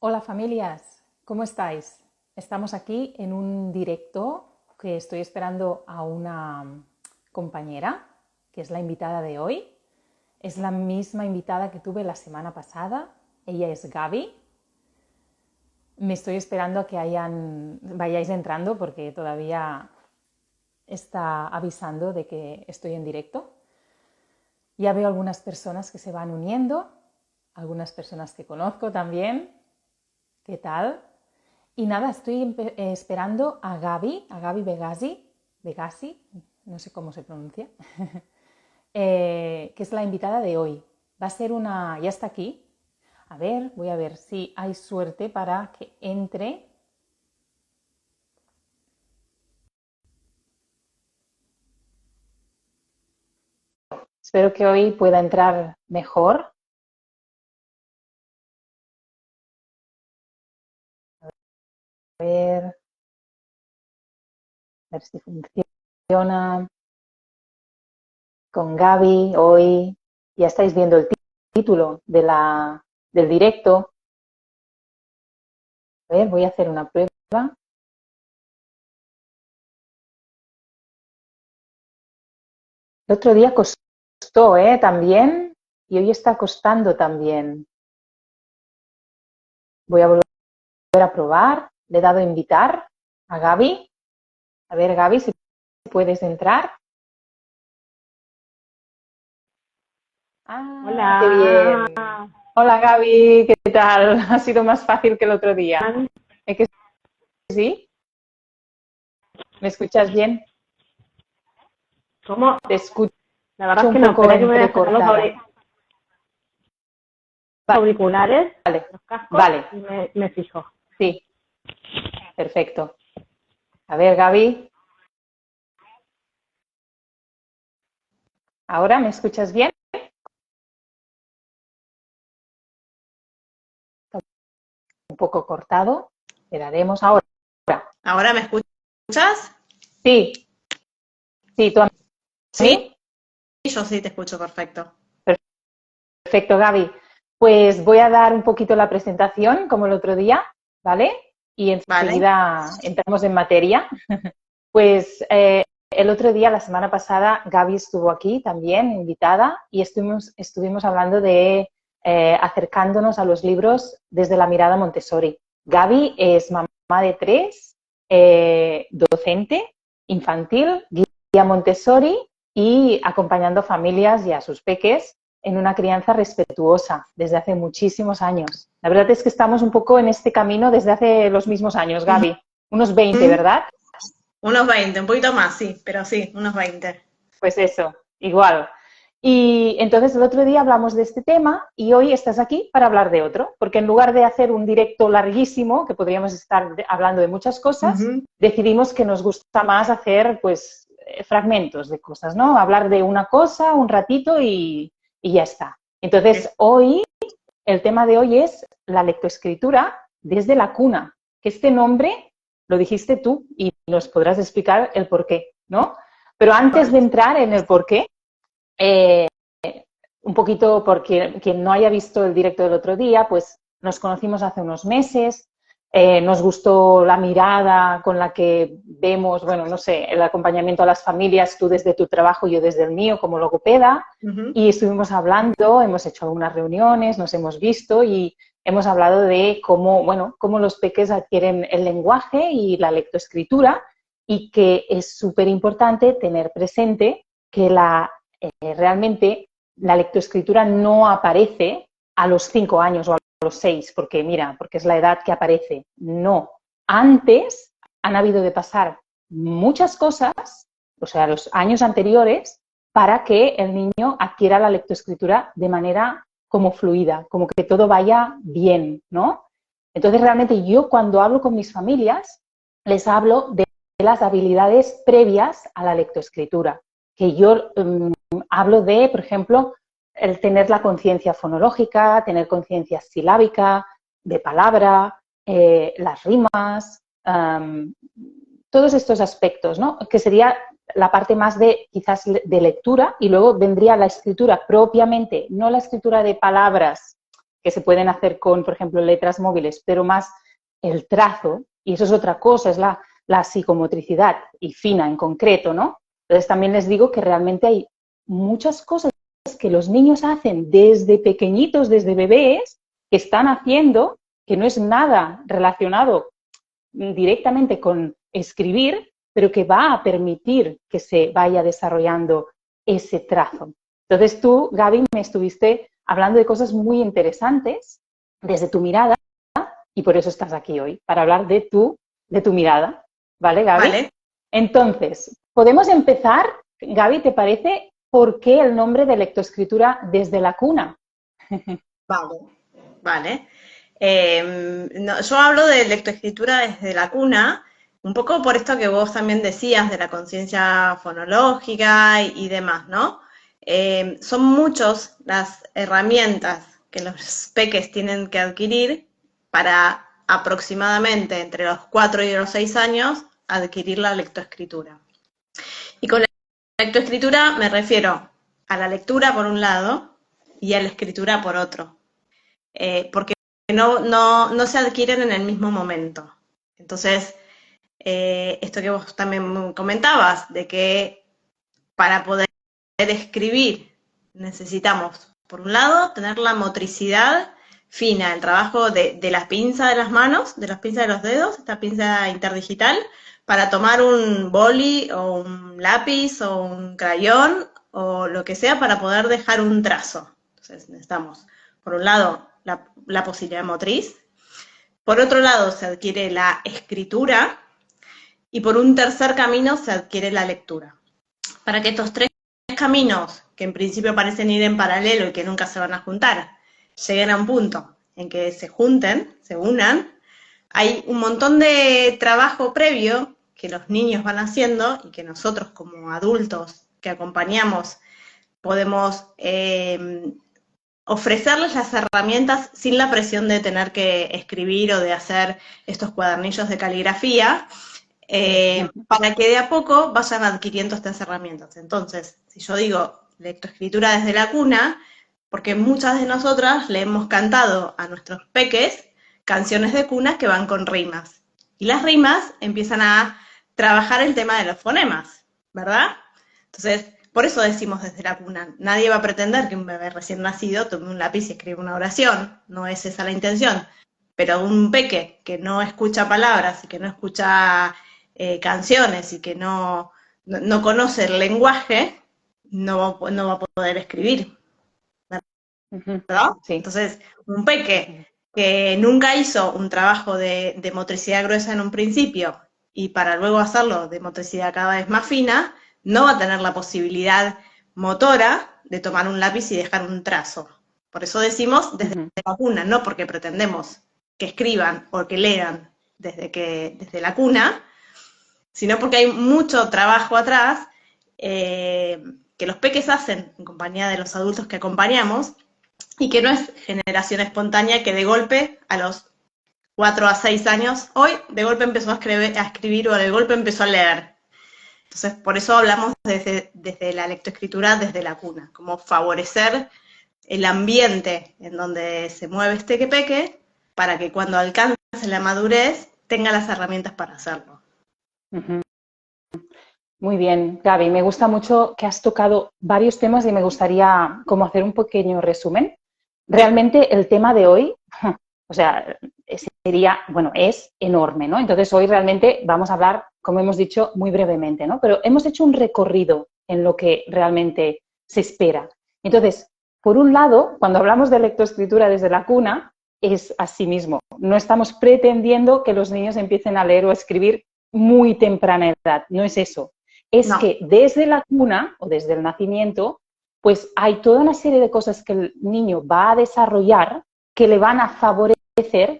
Hola familias, ¿cómo estáis? Estamos aquí en un directo que estoy esperando a una compañera, que es la invitada de hoy. Es la misma invitada que tuve la semana pasada. Ella es Gaby. Me estoy esperando a que vayáis entrando porque todavía está avisando de que estoy en directo. Ya veo algunas personas que se van uniendo, algunas personas que conozco también. ¿Qué tal? Y nada, estoy esperando a Gaby Begasi, no sé cómo se pronuncia, que es la invitada de hoy. Va a ser ya está aquí. A ver, voy a ver si hay suerte para que entre. Espero que hoy pueda entrar mejor. A ver si funciona. Con Gaby hoy. Ya estáis viendo el título del directo. A ver, voy a hacer una prueba. El otro día costó, también, y hoy está costando también. Voy a volver a probar. Le he dado a invitar a Gaby. A ver, Gaby, si puedes entrar. Ah, qué Hola. bien. Hola, Gaby, ¿qué tal? Ha sido más fácil que el otro día. ¿Es que sí? ¿Me escuchas bien? ¿Cómo? Te escucho La verdad es un que no. poco Espera que me voy a sacar los entrecortada. auriculares, Vale, los cascos vale, y me fijo. sí, perfecto. A ver, Gaby, ¿ahora me escuchas bien? Un poco cortado. Esperaremos ahora. ¿Ahora me escuchas? Sí, sí, tú a Sí, mí. yo sí te escucho perfecto. Perfecto, Gaby. Pues voy a dar un poquito la presentación, como el otro día, ¿vale? Y Vale. enseguida entramos en materia. Pues el otro día, la semana pasada, Gaby estuvo aquí también, invitada, y estuvimos hablando de acercándonos a los libros desde la mirada Montessori. Gaby es mamá de tres, docente infantil, guía Montessori y acompañando familias y a sus peques en una crianza respetuosa desde hace muchísimos años. La verdad es que estamos un poco en este camino desde hace los mismos años, Gaby. Unos 20, Ujú. ¿verdad? Unos 20, un poquito más, sí, pero sí, unos 20. Pues eso, igual. Y entonces el otro día hablamos de este tema y hoy estás aquí para hablar de otro, porque en lugar de hacer un directo larguísimo, que podríamos estar hablando de muchas cosas, Ujú. decidimos que nos gusta más hacer pues fragmentos de cosas, ¿no? Hablar de una cosa un ratito y ya está. Entonces hoy, el tema de hoy es la lectoescritura desde la cuna, que este nombre lo dijiste tú y nos podrás explicar el por qué, ¿no? Pero antes de Vale. entrar en el por qué, eh, un poquito porque quien no haya visto el directo del otro día, pues nos conocimos hace unos meses, nos gustó la mirada con la que vemos, bueno, no sé, el acompañamiento a las familias, tú desde tu trabajo, yo desde el mío como logopeda, Ujú. y estuvimos hablando, hemos hecho algunas reuniones, nos hemos visto y hemos hablado de cómo, bueno, cómo los peques adquieren el lenguaje y la lectoescritura y que es súper importante tener presente que realmente la lectoescritura no aparece a los 5 años o a los 6, porque mira, porque es la edad que aparece. No. Antes han habido de pasar muchas cosas, o sea, los años anteriores, para que el niño adquiera la lectoescritura de manera como fluida, como que todo vaya bien, ¿no? Entonces, realmente yo cuando hablo con mis familias, les hablo de las habilidades previas a la lectoescritura, que yo hablo de, por ejemplo, el tener la conciencia fonológica, tener conciencia silábica, de palabra, las rimas, todos estos aspectos, ¿no? Que sería la parte más de quizás de lectura y luego vendría la escritura propiamente, no la escritura de palabras que se pueden hacer con, por ejemplo, letras móviles, pero más el trazo, y eso es otra cosa, es la psicomotricidad y fina en concreto, ¿no? Entonces también les digo que realmente hay muchas cosas que los niños hacen desde pequeñitos, desde bebés, que están haciendo, que no es nada relacionado directamente con escribir, pero que va a permitir que se vaya desarrollando ese trazo. Entonces tú, Gaby, me estuviste hablando de cosas muy interesantes desde tu mirada y por eso estás aquí hoy, para hablar de tu mirada. ¿Vale, Gaby? Vale. Entonces, podemos empezar, Gaby, ¿te parece? ¿Por qué el nombre de lectoescritura desde la cuna? Vale. Vale. Yo hablo de lectoescritura desde la cuna, un poco por esto que vos también decías de la conciencia fonológica y demás, ¿no? Son muchas las herramientas que los peques tienen que adquirir para aproximadamente entre los 4 y los 6 años adquirir la lectoescritura. Y con la lectoescritura me refiero a la lectura por un lado y a la escritura por otro. Porque no se adquieren en el mismo momento. Entonces, esto que vos también comentabas, de que para poder escribir necesitamos, por un lado, tener la motricidad fina, el trabajo de las pinzas de las manos, de las pinzas de los dedos, esta pinza interdigital, para tomar un boli o un lápiz o un crayón o lo que sea para poder dejar un trazo. Entonces necesitamos, por un lado, la posibilidad motriz, por otro lado se adquiere la escritura y por un tercer camino se adquiere la lectura. Para que estos tres caminos, que en principio parecen ir en paralelo y que nunca se van a juntar, lleguen a un punto en que se junten, se unan, hay un montón de trabajo previo que los niños van haciendo y que nosotros como adultos que acompañamos podemos ofrecerles las herramientas sin la presión de tener que escribir o de hacer estos cuadernillos de caligrafía, para que de a poco vayan adquiriendo estas herramientas. Entonces, si yo digo lectoescritura desde la cuna, porque muchas de nosotras le hemos cantado a nuestros peques canciones de cuna que van con rimas. Y las rimas empiezan a trabajar el tema de los fonemas, ¿verdad? Entonces, por eso decimos desde la cuna. Nadie va a pretender que un bebé recién nacido tome un lápiz y escriba una oración. No es esa la intención. Pero un peque que no escucha palabras y que no escucha canciones y que no conoce el lenguaje, no va a poder escribir. ¿Verdad? Sí. Entonces, un peque que nunca hizo un trabajo de motricidad gruesa en un principio y para luego hacerlo de motricidad cada vez más fina, no va a tener la posibilidad motora de tomar un lápiz y dejar un trazo. Por eso decimos desde la cuna, no porque pretendemos que escriban o que lean desde la cuna, sino porque hay mucho trabajo atrás que los peques hacen en compañía de los adultos que acompañamos y que no es generación espontánea que de golpe a los 4 a 6 años, hoy de golpe empezó a escribir o de golpe empezó a leer. Entonces, por eso hablamos desde la lectoescritura, desde la cuna, como favorecer el ambiente en donde se mueve este peque para que cuando alcance la madurez tenga las herramientas para hacerlo. Muy bien, Gaby, me gusta mucho que has tocado varios temas y me gustaría como hacer un pequeño resumen. Realmente el tema de hoy, o sea, es enorme, ¿no? Entonces hoy realmente vamos a hablar, como hemos dicho, muy brevemente, ¿no? Pero hemos hecho un recorrido en lo que realmente se espera. Entonces, por un lado, cuando hablamos de lectoescritura desde la cuna, es así mismo. No estamos pretendiendo que los niños empiecen a leer o a escribir muy temprana edad, no es eso. Es que desde la cuna o desde el nacimiento, pues hay toda una serie de cosas que el niño va a desarrollar que le van a favorecer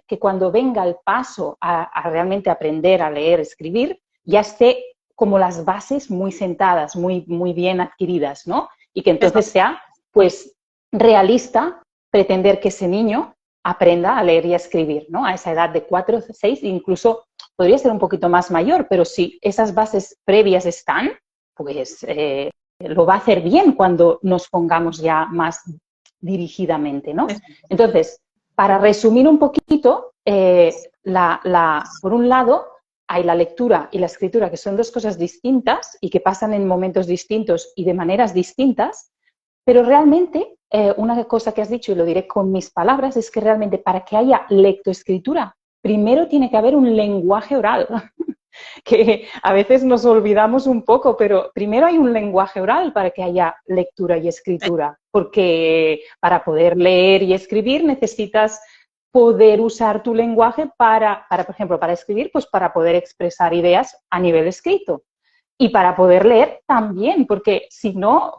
que cuando venga el paso a realmente aprender a leer, escribir, ya esté como las bases muy sentadas, muy, muy bien adquiridas, ¿no? Y que entonces sea, pues, realista pretender que ese niño aprenda a leer y a escribir, ¿no? A esa edad de 4, 6, incluso podría ser un poquito más mayor, pero si esas bases previas están, pues lo va a hacer bien cuando nos pongamos ya más dirigidamente, ¿no? Entonces, para resumir un poquito, por un lado, hay la lectura y la escritura, que son dos cosas distintas y que pasan en momentos distintos y de maneras distintas, pero realmente, una cosa que has dicho, y lo diré con mis palabras, es que realmente para que haya lectoescritura, primero tiene que haber un lenguaje oral, que a veces nos olvidamos un poco, pero primero hay un lenguaje oral para que haya lectura y escritura, porque para poder leer y escribir necesitas poder usar tu lenguaje por ejemplo, para escribir, pues para poder expresar ideas a nivel escrito. Y para poder leer también, porque si no,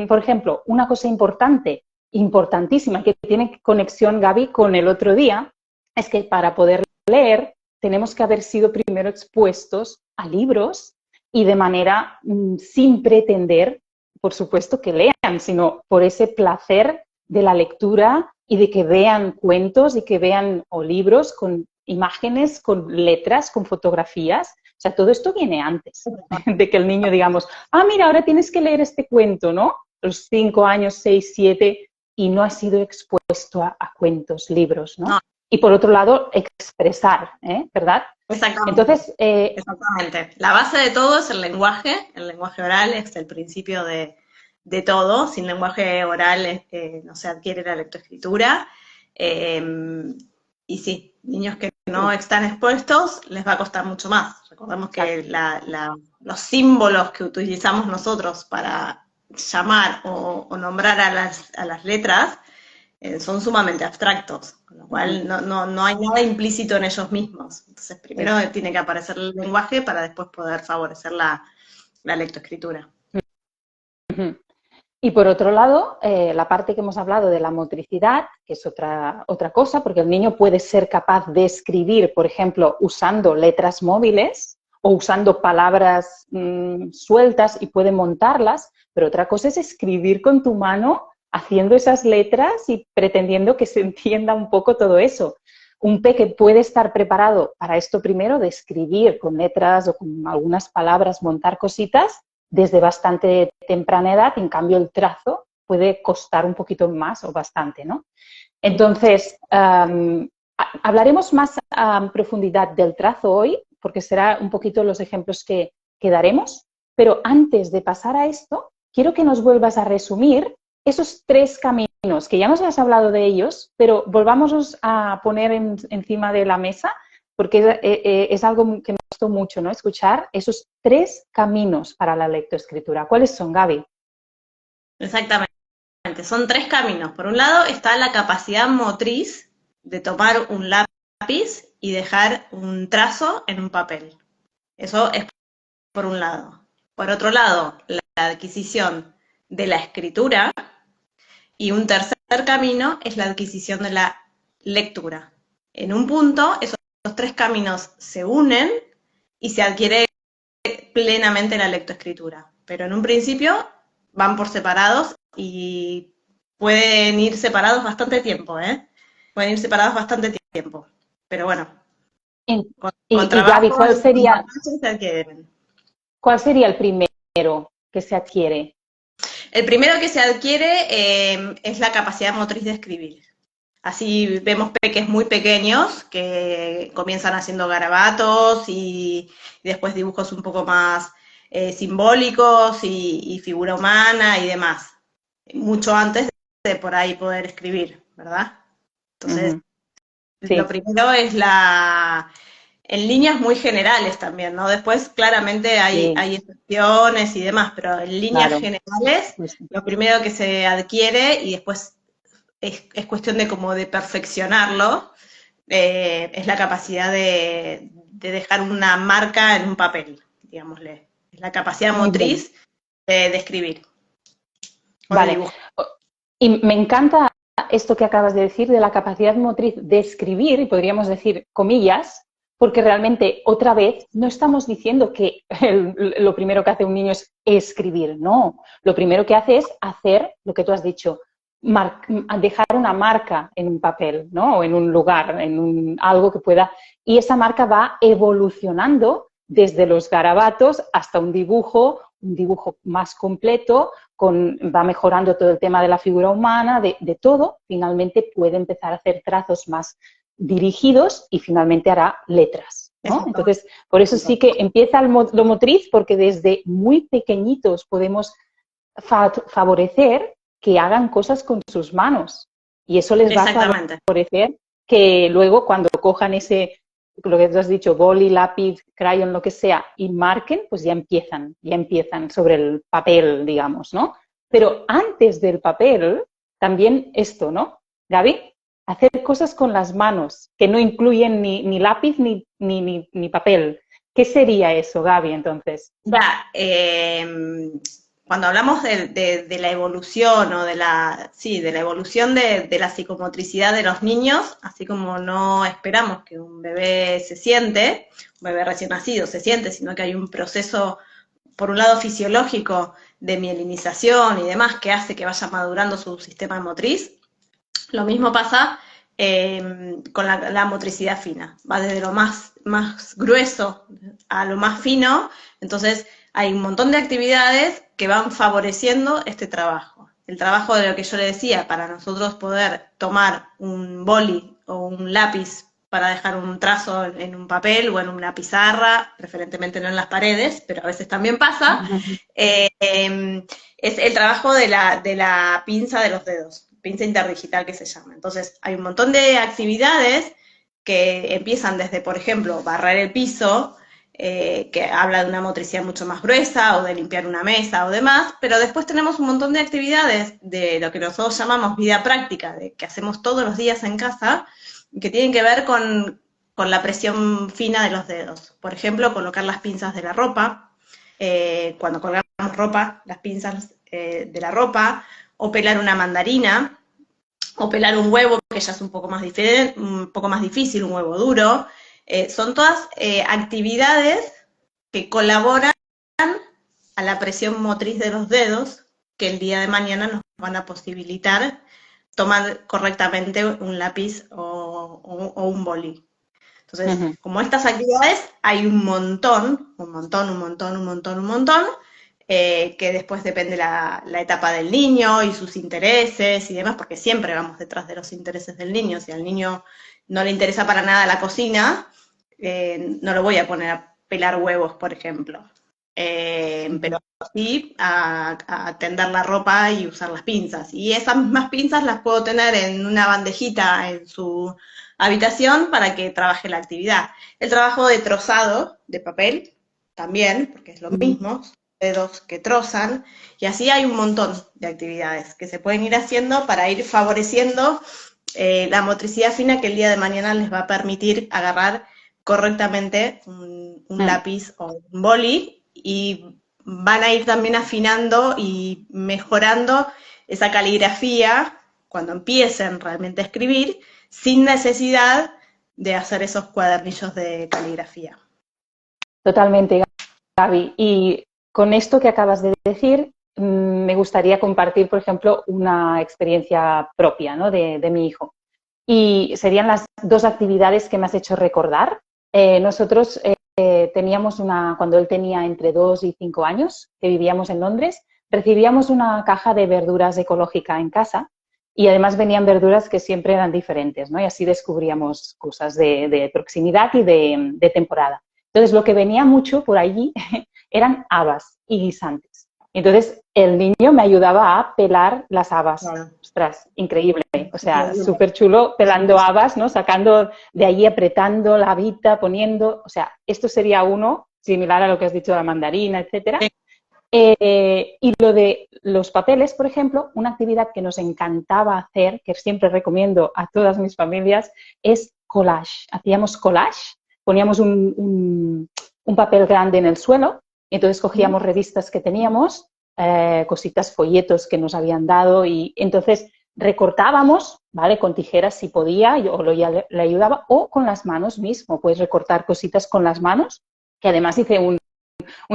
por ejemplo, una cosa importante, importantísima, que tiene conexión, Gaby, con el otro día, es que para poder leer tenemos que haber sido primero expuestos a libros y de manera sin pretender, por supuesto, que lean, sino por ese placer de la lectura y de que vean cuentos y que vean o libros con imágenes, con letras, con fotografías. O sea, todo esto viene antes de que el niño digamos, mira, ahora tienes que leer este cuento, ¿no? Los 5 años, 6, 7, y no ha sido expuesto a cuentos, libros, ¿no? Y por otro lado, expresar, ¿verdad? Exactamente. Entonces, exactamente. La base de todo es el lenguaje oral es el principio de todo. Sin lenguaje oral no se adquiere la lectoescritura. Y sí, niños que no están expuestos les va a costar mucho más. Recordemos que los símbolos que utilizamos nosotros para llamar o nombrar a las letras son sumamente abstractos, con lo cual no hay nada implícito en ellos mismos. Entonces, primero tiene que aparecer el lenguaje para después poder favorecer la lectoescritura. Y por otro lado, la parte que hemos hablado de la motricidad, que es otra cosa, porque el niño puede ser capaz de escribir, por ejemplo, usando letras móviles o usando palabras sueltas y puede montarlas, pero otra cosa es escribir con tu mano haciendo esas letras y pretendiendo que se entienda un poco todo eso. Un peque puede estar preparado para esto primero, de escribir con letras o con algunas palabras, montar cositas, desde bastante temprana edad. En cambio, el trazo puede costar un poquito más o bastante, ¿no? Entonces, hablaremos más a profundidad del trazo hoy, porque será un poquito los ejemplos que daremos, pero antes de pasar a esto, quiero que nos vuelvas a resumir esos 3 caminos, que ya nos has hablado de ellos, pero volvámonos a poner encima de la mesa, porque es algo que me gustó mucho, ¿no? Escuchar esos 3 caminos para la lectoescritura. ¿Cuáles son, Gaby? Exactamente. Son 3 caminos. Por un lado está la capacidad motriz de tomar un lápiz y dejar un trazo en un papel. Eso es por un lado. Por otro lado, la adquisición de la escritura, y un tercer camino es la adquisición de la lectura. En un punto, esos 3 caminos se unen y se adquiere plenamente la lectoescritura. Pero en un principio van por separados y pueden ir separados bastante tiempo, Pueden ir separados bastante tiempo. Pero bueno, y Gaby, ¿cuál sería el primero que se adquiere? El primero que se adquiere es la capacidad motriz de escribir. Así vemos peques muy pequeños que comienzan haciendo garabatos y después dibujos un poco más simbólicos y figura humana y demás. Mucho antes de por ahí poder escribir, ¿verdad? Entonces, sí. Lo primero es en líneas muy generales también, ¿no? Después, claramente, hay excepciones y demás, pero en líneas generales, lo primero que se adquiere y después es cuestión de perfeccionarlo, es la capacidad de dejar una marca en un papel, digámosle. Es la capacidad motriz de escribir. Vale. Y me encanta esto que acabas de decir de la capacidad motriz de escribir, y podríamos decir comillas, porque realmente, otra vez, no estamos diciendo que lo primero que hace un niño es escribir, no. Lo primero que hace es hacer lo que tú has dicho, dejar una marca en un papel, ¿no? O en un lugar, algo que pueda... Y esa marca va evolucionando desde los garabatos hasta un dibujo un dibujo más completo, va mejorando todo el tema de la figura humana, de todo, finalmente puede empezar a hacer trazos más dirigidos y finalmente hará letras, ¿no? Entonces, por eso sí que empieza lo motriz, porque desde muy pequeñitos podemos favorecer que hagan cosas con sus manos y eso les va a favorecer que luego cuando cojan ese, lo que tú has dicho, boli, lápiz, crayon, lo que sea, y marquen, pues ya empiezan sobre el papel, digamos, ¿no? Pero antes del papel, también esto, ¿no? Gaby, hacer cosas con las manos, que no incluyen ni lápiz ni papel. ¿Qué sería eso, Gaby, entonces? Cuando hablamos de la evolución o de la evolución de la psicomotricidad de los niños, así como no esperamos que un bebé se siente, un bebé recién nacido se siente, sino que hay un proceso, por un lado fisiológico, de mielinización y demás, que hace que vaya madurando su sistema motriz. Lo mismo pasa con la motricidad fina, va desde lo más grueso a lo más fino, entonces hay un montón de actividades que van favoreciendo este trabajo. El trabajo de lo que yo le decía, para nosotros poder tomar un boli o un lápiz para dejar un trazo en un papel o en una pizarra, preferentemente no en las paredes, pero a veces también pasa, es el trabajo de la pinza de los dedos, pinza interdigital que se llama. Entonces, hay un montón de actividades que empiezan desde, por ejemplo, barrer el piso, que habla de una motricidad mucho más gruesa, o de limpiar una mesa o demás, pero después tenemos un montón de actividades de lo que nosotros llamamos vida práctica, de que hacemos todos los días en casa, que tienen que ver con la presión fina de los dedos. Por ejemplo, colocar las pinzas de la ropa, cuando colgamos ropa, las pinzas de la ropa, o pelar una mandarina, o pelar un huevo, que ya es un poco más difícil, un huevo duro. Son todas actividades que colaboran a la presión motriz de los dedos, que el día de mañana nos van a posibilitar tomar correctamente un lápiz o un boli. Entonces, como estas actividades, hay un montón, que después depende la etapa del niño y sus intereses y demás, porque siempre vamos detrás de los intereses del niño. Si al niño no le interesa para nada la cocina, no lo voy a poner a pelar huevos, por ejemplo. Pero sí a tender la ropa y usar las pinzas. Y esas mismas pinzas las puedo tener en una bandejita en su habitación para que trabaje la actividad. El trabajo de trozado de papel también, porque es lo mismo, dedos que trozan, y así hay un montón de actividades que se pueden ir haciendo para ir favoreciendo la motricidad fina que el día de mañana les va a permitir agarrar correctamente un lápiz o un boli, y van a ir también afinando y mejorando esa caligrafía cuando empiecen realmente a escribir, sin necesidad de hacer esos cuadernillos de caligrafía. Totalmente, Gaby. Y con esto que acabas de decir, me gustaría compartir, por ejemplo, una experiencia propia, ¿no? de mi hijo. Y serían las dos actividades que me has hecho recordar. Nosotros teníamos cuando él tenía entre 2 y 5 años, que vivíamos en Londres, recibíamos una caja de verduras ecológica en casa y además venían verduras que siempre eran diferentes, ¿no? Y así descubríamos cosas de proximidad y de temporada. Entonces, lo que venía mucho por allí eran habas y guisantes. Entonces, el niño me ayudaba a pelar las habas. Claro. Ostras, increíble. O sea, súper chulo pelando habas, ¿no? Sacando de allí, apretando la habita, poniendo... O sea, esto sería uno, similar a lo que has dicho de la mandarina, etcétera. Sí. Y lo de los papeles, por ejemplo, una actividad que nos encantaba hacer, que siempre recomiendo a todas mis familias, es collage. Hacíamos collage, poníamos un papel grande en el suelo, y entonces cogíamos revistas que teníamos, cositas, folletos que nos habían dado, y entonces recortábamos, ¿vale? Con tijeras si podía, yo le ayudaba, o con las manos mismo, puedes recortar cositas con las manos, que además hice un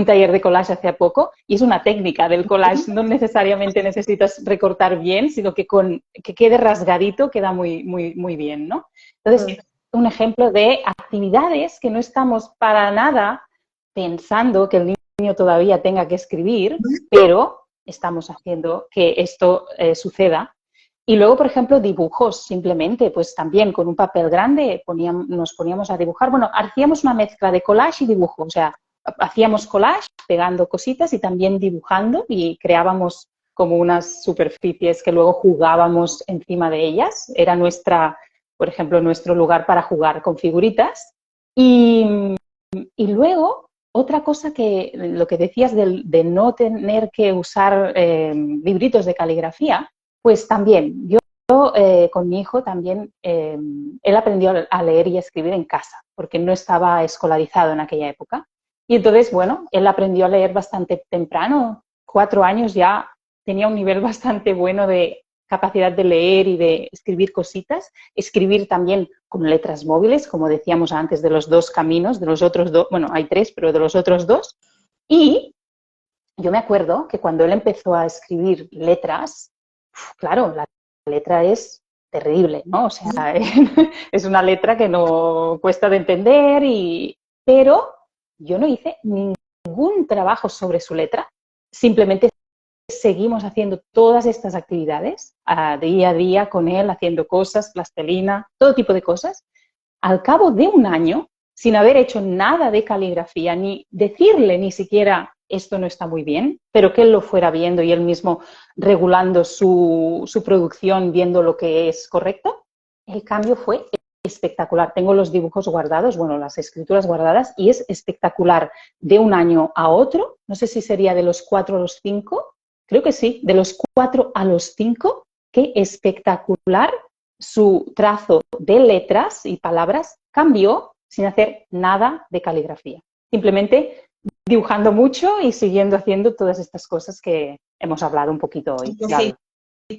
taller de collage hace poco, y es una técnica del collage, no necesariamente necesitas recortar bien, sino que quede rasgadito queda muy, muy, muy bien, ¿no? Entonces, un ejemplo de actividades que no estamos para nada pensando que el niño niño todavía tenga que escribir, pero estamos haciendo que esto suceda. Y luego, por ejemplo, dibujos, simplemente, pues también con un papel grande nos poníamos a dibujar. Bueno, hacíamos una mezcla de collage y dibujo, o sea, hacíamos collage pegando cositas y también dibujando y creábamos como unas superficies que luego jugábamos encima de ellas. Era por ejemplo, nuestro lugar para jugar con figuritas. Y luego, otra cosa que, lo que decías de no tener que usar libritos de caligrafía, pues también, yo con mi hijo también, él aprendió a leer y a escribir en casa, porque no estaba escolarizado en aquella época. Y entonces, bueno, él aprendió a leer bastante temprano, 4 años ya tenía un nivel bastante bueno de capacidad de leer y de escribir cositas, escribir también con letras móviles, como decíamos antes, de los 2 caminos, de los otros 2, bueno, hay 3, pero de los otros 2. Y yo me acuerdo que cuando él empezó a escribir letras, claro, la letra es terrible, ¿no? O sea, es una letra que no cuesta de entender, pero yo no hice ningún trabajo sobre su letra, simplemente seguimos haciendo todas estas actividades día a día con él, haciendo cosas, plastilina, todo tipo de cosas. Al cabo de un año, sin haber hecho nada de caligrafía, ni decirle ni siquiera esto no está muy bien, pero que él lo fuera viendo y él mismo regulando su producción, viendo lo que es correcto, el cambio fue espectacular. Tengo los dibujos guardados, bueno, las escrituras guardadas, y es espectacular de un año a otro. No sé si sería de los 4 a los 5, creo que sí, de los 4 a los 5, qué espectacular su trazo de letras y palabras cambió sin hacer nada de caligrafía. Simplemente dibujando mucho y siguiendo haciendo todas estas cosas que hemos hablado un poquito hoy. Sí,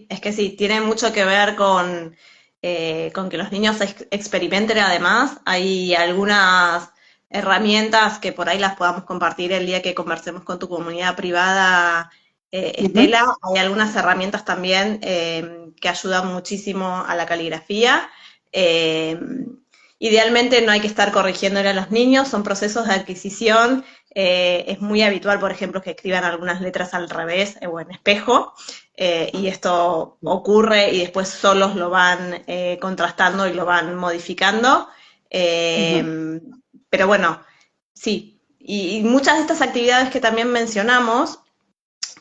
es que sí, tiene mucho que ver con que los niños experimenten. Además, hay algunas herramientas que por ahí las podamos compartir el día que conversemos con tu comunidad privada, Estela. Hay algunas herramientas también que ayudan muchísimo a la caligrafía. Idealmente no hay que estar corrigiéndole a los niños, son procesos de adquisición. Es muy habitual, por ejemplo, que escriban algunas letras al revés o en espejo. Y esto ocurre y después solos lo van contrastando y lo van modificando. Pero bueno, sí. Y muchas de estas actividades que también mencionamos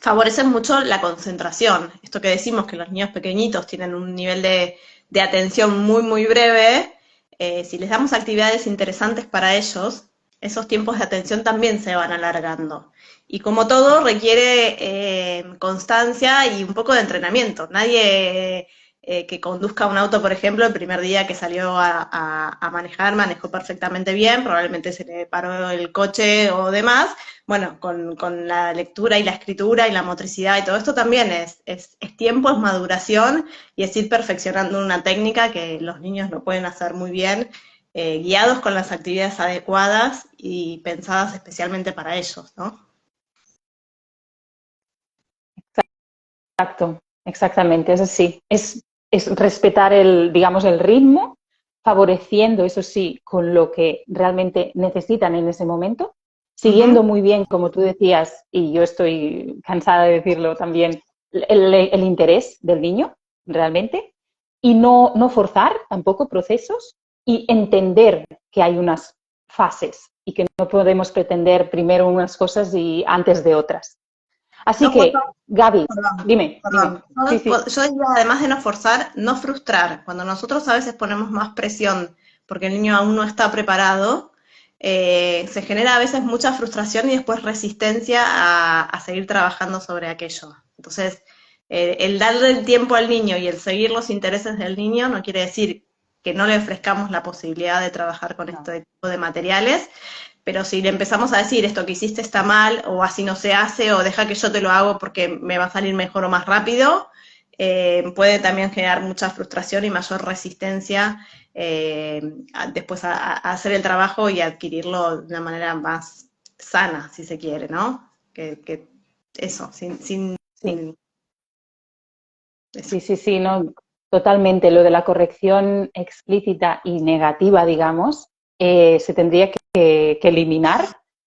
favorecen mucho la concentración. Esto que decimos que los niños pequeñitos tienen un nivel de atención muy, muy breve. Si les damos actividades interesantes para ellos, esos tiempos de atención también se van alargando. Y como todo, requiere constancia y un poco de entrenamiento. Nadie que conduzca un auto, por ejemplo, el primer día que salió a manejar, manejó perfectamente bien, probablemente se le paró el coche o demás. Bueno, con la lectura y la escritura y la motricidad y todo esto también es tiempo, es maduración y es ir perfeccionando una técnica que los niños lo pueden hacer muy bien, guiados con las actividades adecuadas y pensadas especialmente para ellos, ¿no? Exacto, exactamente, es así. Es respetar digamos, el ritmo, favoreciendo, eso sí, con lo que realmente necesitan en ese momento, siguiendo muy bien, como tú decías, y yo estoy cansada de decirlo también, el interés del niño, realmente, y no forzar tampoco procesos y entender que hay unas fases y que no podemos pretender primero unas cosas y antes de otras. Así que, Gaby, dime. Sí, sí. Yo diría, además de no forzar, no frustrar. Cuando nosotros a veces ponemos más presión porque el niño aún no está preparado, se genera a veces mucha frustración y después resistencia a seguir trabajando sobre aquello. Entonces, el darle el tiempo al niño y el seguir los intereses del niño no quiere decir que no le ofrezcamos la posibilidad de trabajar con este tipo de materiales, pero si le empezamos a decir esto que hiciste está mal, o así no se hace, o deja que yo te lo hago porque me va a salir mejor o más rápido, puede también generar mucha frustración y mayor resistencia después a hacer el trabajo y adquirirlo de una manera más sana, si se quiere, ¿no? Que eso, sin eso. Sí, no, totalmente. Lo de la corrección explícita y negativa, digamos, se tendría que eliminar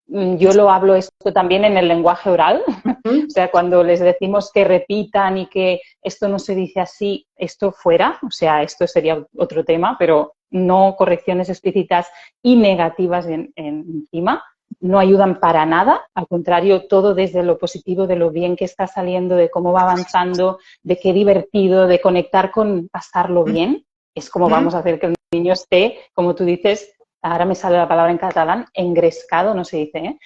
yo lo hablo esto también en el lenguaje oral, ¿Mm? o sea, cuando les decimos que repitan y que esto no se dice así, esto fuera, o sea, esto sería otro tema, pero no correcciones explícitas y negativas encima, no ayudan para nada, al contrario, todo desde lo positivo, de lo bien que está saliendo, de cómo va avanzando, de qué divertido, de conectar con pasarlo bien, es como ¿Mm? vamos a hacer que el niño esté, como tú dices, ahora me sale la palabra en catalán, engrescado, no se dice, ¿eh?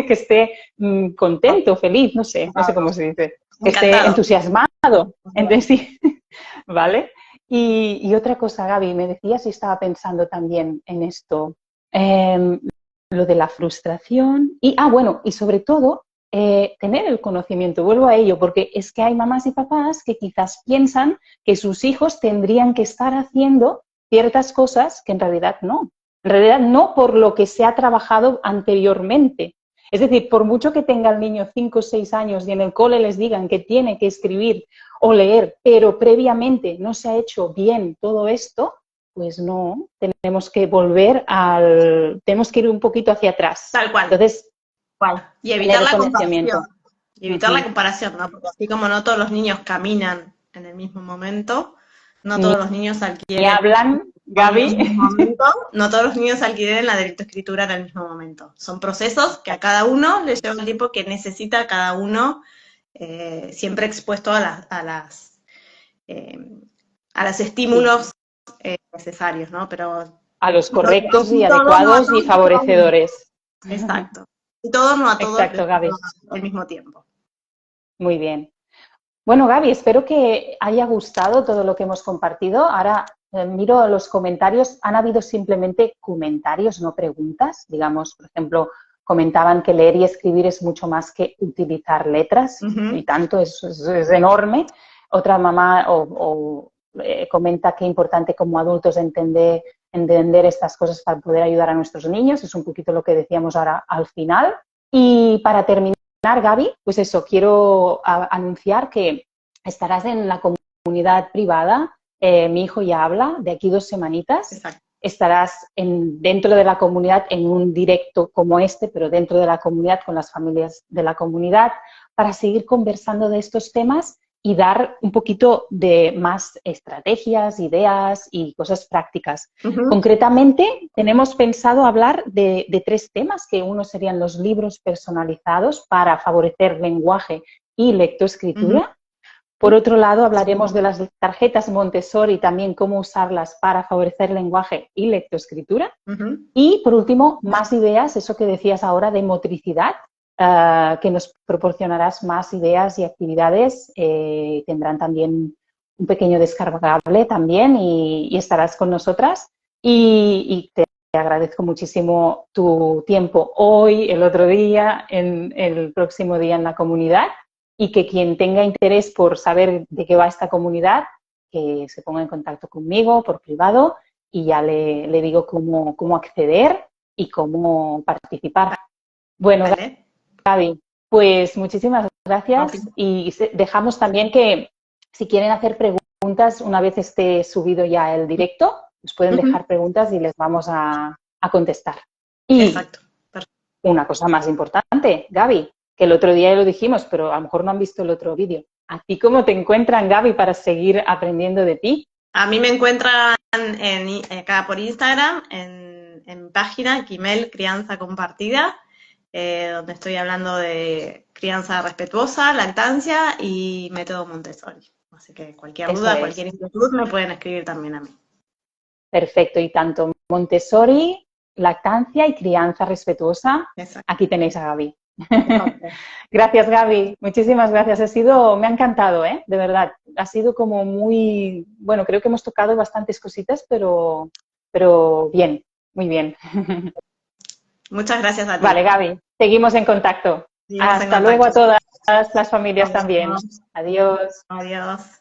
Que esté contento, feliz, no sé cómo se dice, que esté Encantado. entusiasmado, entonces sí, ¿vale? Y otra cosa, Gaby, me decías y estaba pensando también en esto, lo de la frustración y, bueno, y sobre todo, tener el conocimiento, vuelvo a ello, porque es que hay mamás y papás que quizás piensan que sus hijos tendrían que estar haciendo ciertas cosas que en realidad no. En realidad no por lo que se ha trabajado anteriormente. Es decir, por mucho que tenga el niño 5 o 6 años y en el cole les digan que tiene que escribir o leer, pero previamente no se ha hecho bien todo esto, pues no, tenemos que tenemos que ir un poquito hacia atrás. Tal cual. Entonces, Y evitar tener el la conocimiento. comparación. Y evitar la comparación, ¿no? Porque así como no todos los niños caminan en el mismo momento, no todos los niños Ni adquieren hablan, en el Gaby. mismo momento, no todos los niños adquieren la lectoescritura en el mismo momento. Son procesos que a cada uno le lleva el tiempo que necesita cada uno, siempre expuesto eh, a los estímulos necesarios, ¿no? Pero A los correctos y todo no a adecuados y todos. favorecedores. Exacto. Y todo no a todos les Exacto, Gaby. lleva al mismo tiempo. Muy bien. Bueno, Gaby, espero que haya gustado todo lo que hemos compartido. Ahora miro los comentarios. Han habido simplemente comentarios, no preguntas. Digamos, por ejemplo, comentaban que leer y escribir es mucho más que utilizar letras, y tanto, es enorme. Otra mamá comenta que es importante como adultos entender estas cosas para poder ayudar a nuestros niños. Es un poquito lo que decíamos ahora al final. Y para terminar, Gaby, pues eso, quiero anunciar que estarás en la comunidad privada, Mi hijo ya habla, de aquí 2 semanitas. Exacto. Estarás dentro de la comunidad en un directo como este, pero dentro de la comunidad, con las familias de la comunidad, para seguir conversando de estos temas y dar un poquito de más estrategias, ideas y cosas prácticas. Concretamente, tenemos pensado hablar de 3 temas, que uno serían los libros personalizados para favorecer lenguaje y lectoescritura. Por otro lado, hablaremos de las tarjetas Montessori y también cómo usarlas para favorecer lenguaje y lectoescritura. Y, por último, más ideas, eso que decías ahora de motricidad, que nos proporcionarás más ideas y actividades. Tendrán también un pequeño descargable también y estarás con nosotras. Y te agradezco muchísimo tu tiempo hoy, el otro día, en el próximo día en la comunidad. Y que quien tenga interés por saber de qué va esta comunidad, que se ponga en contacto conmigo por privado y ya le digo cómo acceder y cómo participar. Bueno, Vale. Gaby, pues muchísimas gracias y dejamos también que si quieren hacer preguntas una vez esté subido ya el directo, nos pueden dejar preguntas y les vamos a contestar. Y Exacto. una cosa más importante, Gaby, que el otro día ya lo dijimos, pero a lo mejor no han visto el otro vídeo. ¿A ti cómo te encuentran, Gaby, para seguir aprendiendo de ti? A mí me encuentran acá por Instagram, en mi página, Quimel Crianza Compartida, donde estoy hablando de crianza respetuosa, lactancia y método Montessori. Así que cualquier duda, cualquier inquietud, me pueden escribir también a mí. Perfecto, y tanto Montessori, lactancia y crianza respetuosa, aquí tenéis a Gaby. Gracias, Gaby. Muchísimas gracias. Me ha encantado, de verdad. Ha sido como muy, bueno, creo que hemos tocado bastantes cositas, pero bien, muy bien. Muchas gracias a ti. Vale, Gaby. Seguimos en contacto. Hasta luego a todas las familias también. Adiós. Adiós.